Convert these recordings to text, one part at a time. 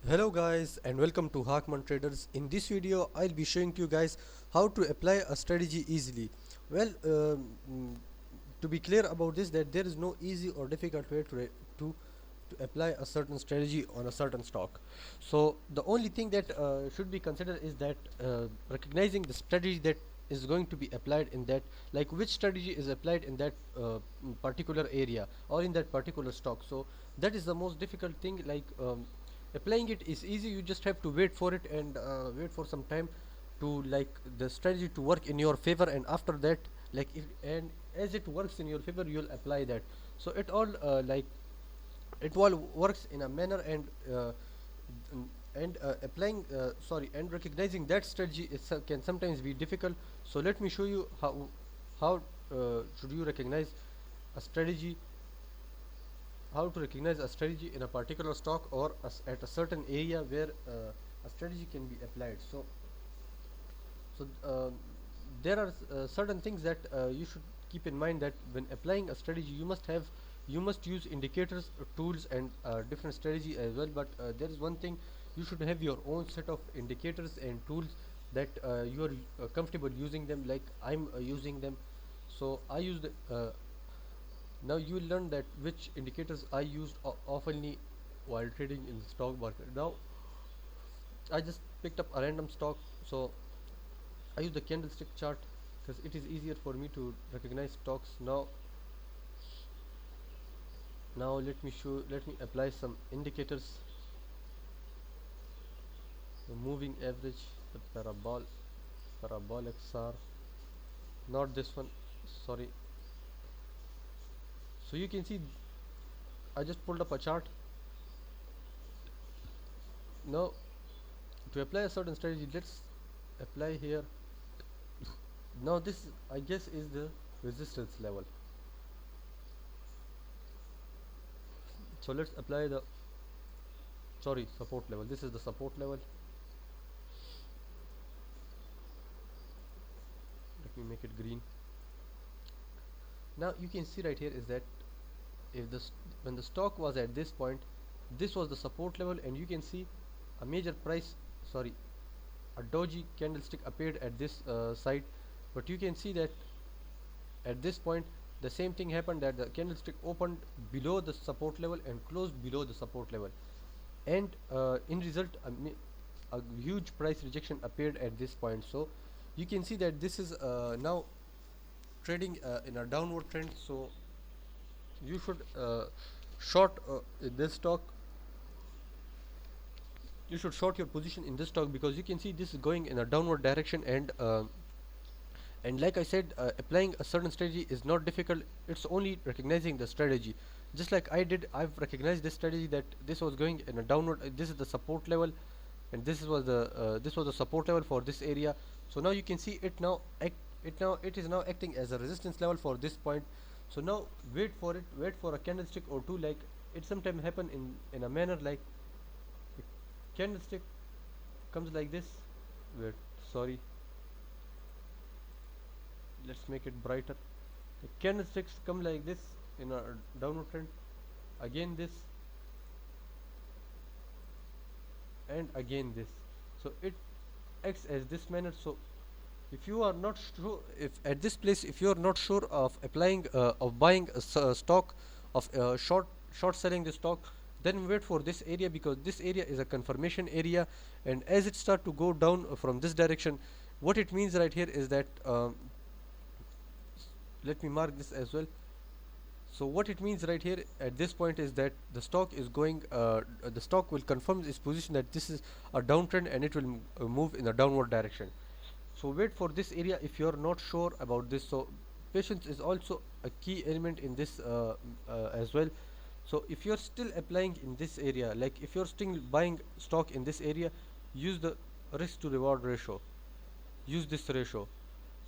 Hello guys and welcome to Hakman Traders. In this video I'll be showing to you guys how to apply a strategy easily. Well, to be clear about this, that there is no easy or difficult way to apply a certain strategy on a certain stock. So the only thing that should be considered is that recognizing the strategy that is going to be applied in that, like which strategy is applied in that particular area or in that particular stock. So that is the most difficult thing. Applying it is easy, you just have to wait for it and wait for some time to the strategy to work in your favor, and after that, as it works in your favor, you'll apply that. So it all works in a manner, and applying sorry and recognizing that strategy can sometimes be difficult. So let me show you how should you recognize a strategy, how to recognize a strategy in a particular stock or at a certain area where a strategy can be applied. So there are certain things that you should keep in mind, that when applying a strategy you must use indicators, tools, and different strategy as well. But there is one thing: you should have your own set of indicators and tools that you are comfortable using them, like I'm using them. So I used now you will learn that which indicators I used oftenly while trading in the stock market. Now I just picked up a random stock, so I use the candlestick chart because it is easier for me to recognize stocks. Now let me apply some indicators: the moving average, the parabolic SAR, not this one, sorry. So you can see I just pulled up a chart. Now to apply a certain strategy, let's apply here. Now this, I guess, is the resistance level. So let's apply the, sorry, support level. This is the support level. Let me make it green. Now you can see right here is that if when the stock was at this point, this was the support level, and you can see a major price, sorry, a doji candlestick appeared at this side. But you can see that at this point the same thing happened, that the candlestick opened below the support level and closed below the support level, and in result a huge price rejection appeared at this point. So you can see that this is now trading in a downward trend. So you should short this stock, you should short your position in this stock, because you can see this is going in a downward direction, and like I said, applying a certain strategy is not difficult. It's only recognizing the strategy. Just like I did, I've recognized this strategy, that this was going in a downward. This is the support level, and this was the support level for this area. So now you can see it is now acting as a resistance level for this point. So now wait for it. Wait for a candlestick or two. Like it sometimes happen in a manner like the candlestick comes like this. Wait, sorry. Let's make it brighter. The candlesticks come like this in a downward trend, again this, and again this. So it acts as this manner. So if you are not sure, if at this place, if you are not sure of applying of buying a stock, of short selling the stock, then wait for this area, because this area is a confirmation area, and as it start to go down from this direction, what it means right here is that let me mark this as well. So what it means right here at this point is that the stock is going the stock will confirm its position that this is a downtrend, and it will move in a downward direction. So wait for this area if you are not sure about this. So patience is also a key element in this as well. So if you're still applying in this area, like if you're still buying stock in this area, use the risk to reward ratio, use this ratio.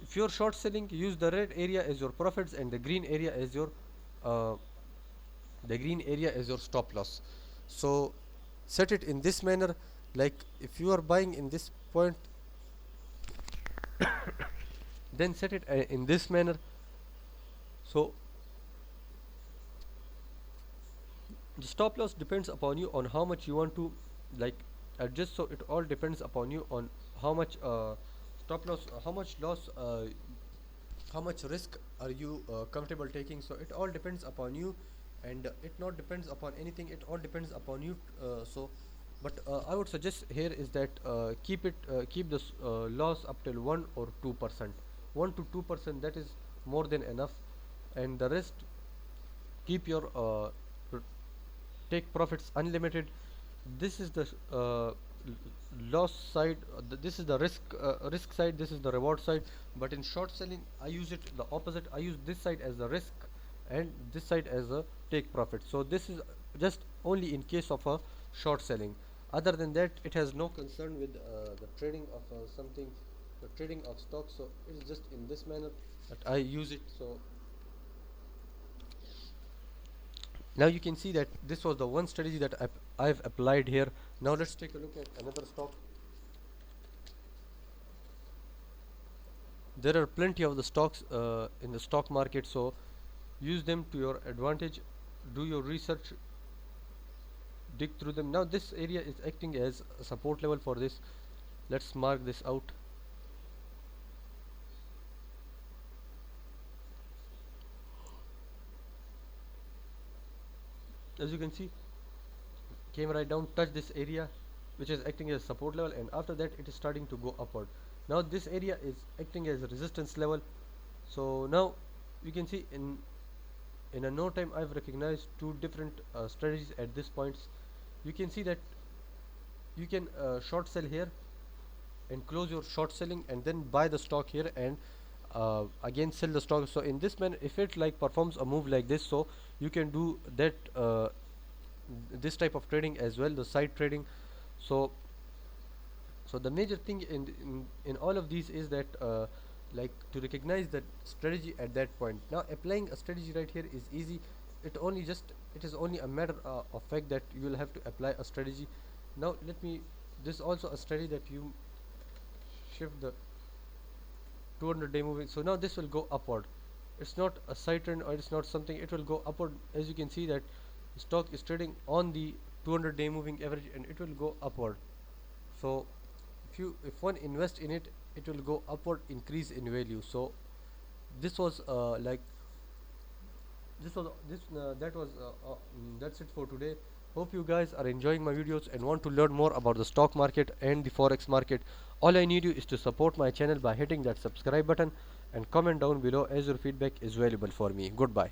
If you're short selling, use the red area as your profits, and uh, the green area as your stop loss. So set it in this manner. Like if you are buying in this point, then set it in this manner. So the stop loss depends upon you on how much you want to like adjust. So it all depends upon you on how much stop loss, how much loss, how much risk are you comfortable taking. So it all depends upon you, and it not depends upon anything, it all depends upon you. But I would suggest here is that keep this loss up till 1 or 2%, 1 to 2%, that is more than enough. And the rest, keep your take profits unlimited. This is the loss side, this is the risk side, this is the reward side. But in short selling I use it the opposite, I use this side as the risk and this side as a take profit. So this is just only in case of a short selling. Other than that, it has no concern with the trading of something, the trading of stocks. So it is just in this manner that I use it. So now you can see that this was the one strategy that I've applied here. Now let's take a look at another stock. There are plenty of the stocks in the stock market, so use them to your advantage. Do your research, dig through them. Now this area is acting as a support level for this. Let's mark this out. As you can see, came right down, touch this area which is acting as support level, and after that it is starting to go upward. Now this area is acting as a resistance level. So now you can see in a no time I've recognized two different strategies at this points. You can see that you can short sell here and close your short selling and then buy the stock here and again sell the stock. So in this manner, if it like performs a move like this, so you can do that this type of trading as well, the side trading. So the major thing in all of these is that like to recognize that strategy at that point. Now applying a strategy right here is easy. It is only a matter of fact that you will have to apply a strategy. Now let me, this is also a strategy that you shift the 200-day moving. So now this will go upward. It's not a side trend or it's not something, it will go upward. As you can see that the stock is trading on the 200-day moving average and it will go upward. So if one invest in it, it will go upward, increase in value. So this was like this was this that was that's it for today. Hope you guys are enjoying my videos and want to learn more about the stock market and the forex market. All I need you is to support my channel by hitting that subscribe button and comment down below, as your feedback is valuable for me. Goodbye.